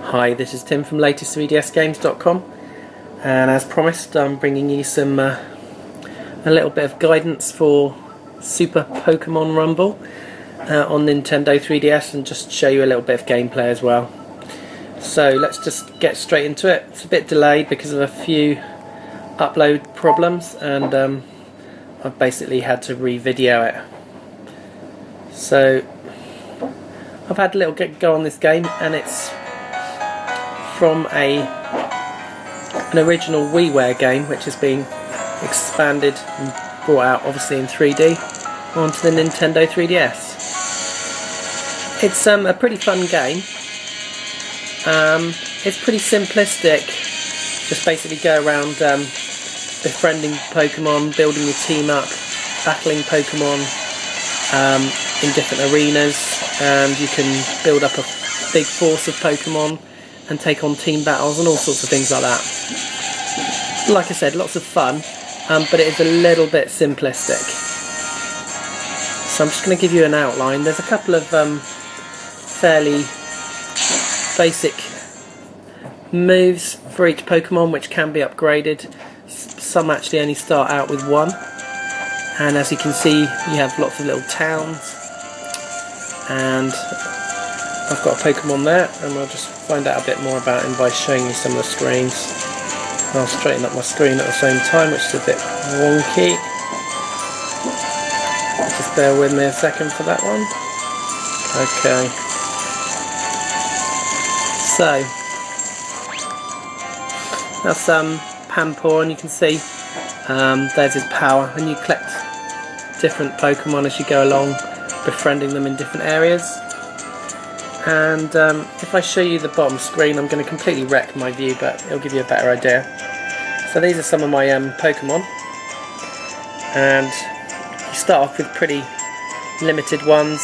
Hi, this is Tim from latest3dsgames.com, and as promised I'm bringing you some a little bit of guidance for Super Pokemon Rumble on Nintendo 3DS, and just show you a little bit of gameplay as well. So let's just get straight into it. It's a bit delayed because of a few upload problems, and I've basically had to re-video it. So I've had a little go on this game, and it's from an original WiiWare game which is being expanded and brought out obviously in 3D onto the Nintendo 3DS. It's a pretty fun game. It's pretty simplistic. Just basically go around befriending Pokemon, building your team up, battling Pokemon in different arenas, and you can build up a big force of Pokemon and take on team battles and all sorts of things like that. Like I said, lots of fun, but it is a little bit simplistic. So I'm just going to give you an outline. There's a couple of fairly basic moves for each Pokemon which can be upgraded. Some actually only start out with one, and as you can see you have lots of little towns, and I've got a Pokemon there, and we'll just find out a bit more about him by showing you some of the screens. I'll straighten up my screen at the same time, which is a bit wonky. Just bear with me a second for that one. Okay. So that's Pampor, and you can see there's his power, and you collect different Pokemon as you go along, befriending them in different areas. And if I show you the bottom screen, I'm going to completely wreck my view, but it'll give you a better idea. So these are some of my Pokemon, and you start off with pretty limited ones,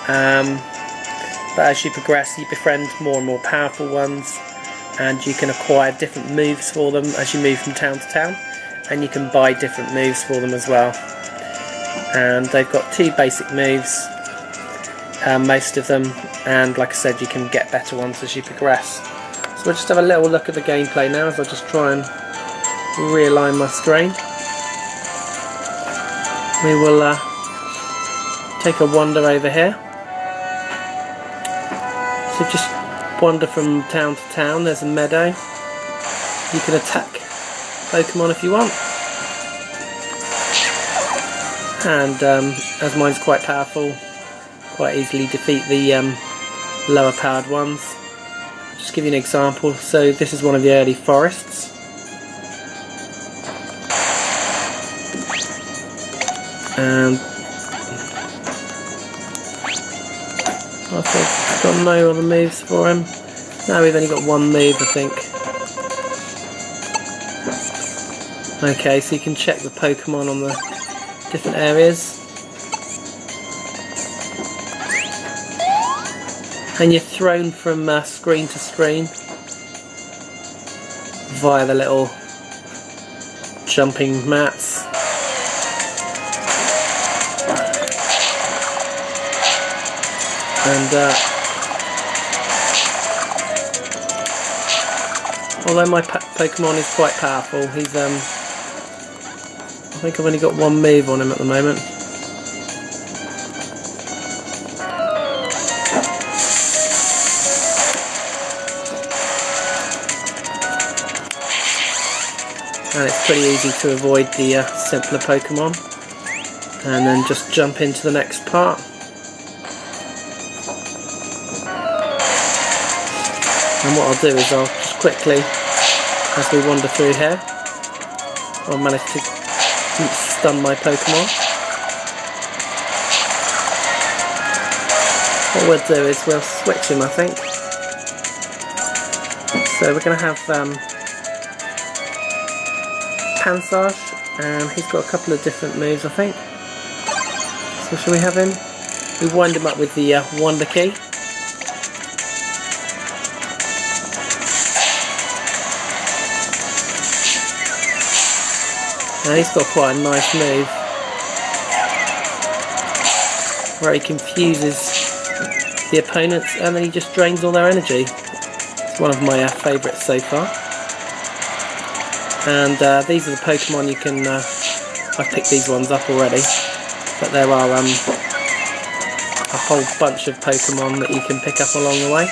but as you progress you befriend more and more powerful ones, and you can acquire different moves for them as you move from town to town, and you can buy different moves for them as well. And they've got two basic moves, most of them, and like I said, you can get better ones as you progress. So we'll just have a little look at the gameplay now as I just try and realign my screen. We will take a wander over here. So just wander from town to town. There's a meadow. You can attack Pokemon if you want, and as mine's quite powerful, quite easily defeat the lower powered ones. I'll just give you an example. So this is one of the early forests. And I think I've got no other moves for him. No, we've only got one move, I think. Okay, so you can check the Pokemon on the different areas. And you're thrown from screen to screen via the little jumping mats. And although my Pokemon is quite powerful, he's I think I've only got one move on him at the moment. And it's pretty easy to avoid the simpler Pokemon, and then just jump into the next part. And what I'll do is I'll just quickly, as we wander through here, I'll manage to stun my Pokemon. What we'll do is we'll switch him, I think. So we're going to have Pansage, and he's got a couple of different moves, I think. So shall we have him? We wind him up with the Wonder Key. Now he's got quite a nice move where he confuses the opponents and then he just drains all their energy. It's one of my favourites so far. And these are the Pokemon you can, I've picked these ones up already, but there are a whole bunch of Pokemon that you can pick up along the way,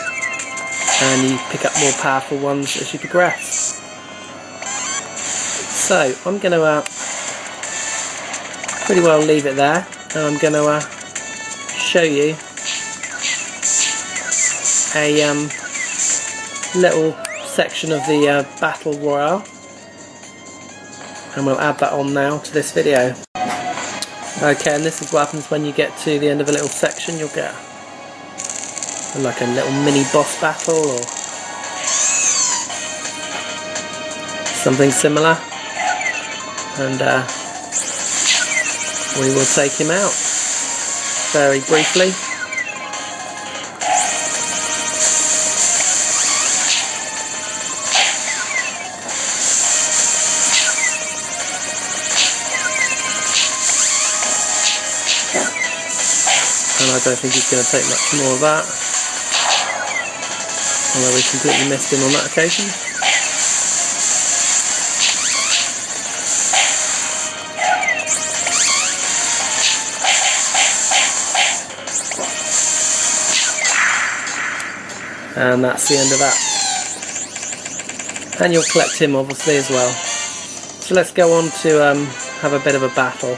and you pick up more powerful ones as you progress. So I'm going to pretty well leave it there, and I'm going to show you a little section of the Battle Royale, and we'll add that on now to this video. Okay, and this is what happens when you get to the end of a little section. You'll get like a little mini boss battle or something similar, and we will take him out very briefly. And I don't think he's going to take much more of that, although we completely missed him on that occasion. And that's the end of that. And you'll collect him obviously as well. So let's go on to have a bit of a battle.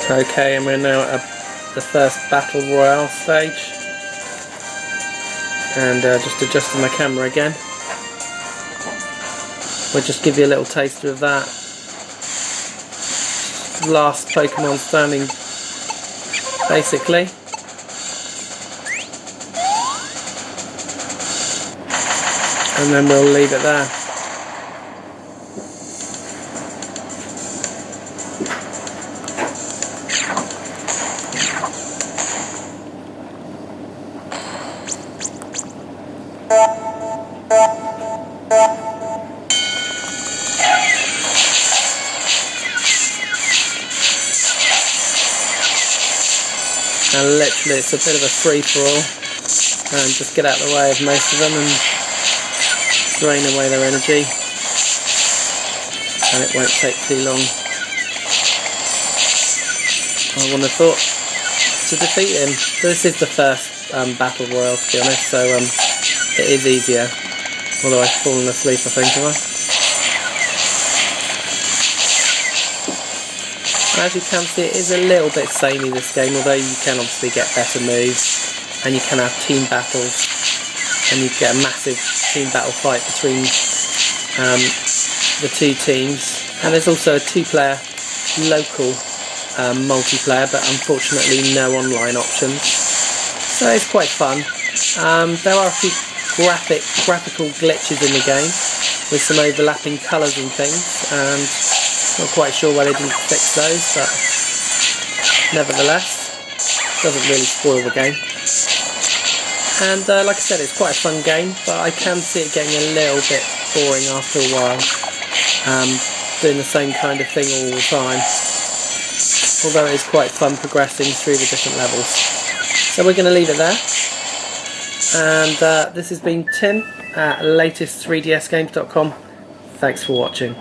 Okay, and we're now at the first Battle Royale stage. And just adjusting my camera again. We'll just give you a little taster of that. Last Pokemon standing, basically. And then we'll leave it there. And literally it's a bit of a free-for-all, and just get out of the way of most of them and drain away their energy, and it won't take too long, I wouldn't have thought, to defeat him. So this is the first Battle Royale, to be honest, so it is easier, although I've fallen asleep I think, have I? As you can see, it is a little bit samey, this game, although you can obviously get better moves, and you can have team battles, and you get a massive team battle fight between the two teams. And there's also a two-player local multiplayer, but unfortunately no online options. So it's quite fun. There are a few graphical glitches in the game, with some overlapping colours and things, and not quite sure why they didn't fix those, but nevertheless, doesn't really spoil the game. And like I said, it's quite a fun game, but I can see it getting a little bit boring after a while, doing the same kind of thing all the time, although it is quite fun progressing through the different levels. So we're going to leave it there, and this has been Tim at latest3dsgames.com. Thanks for watching.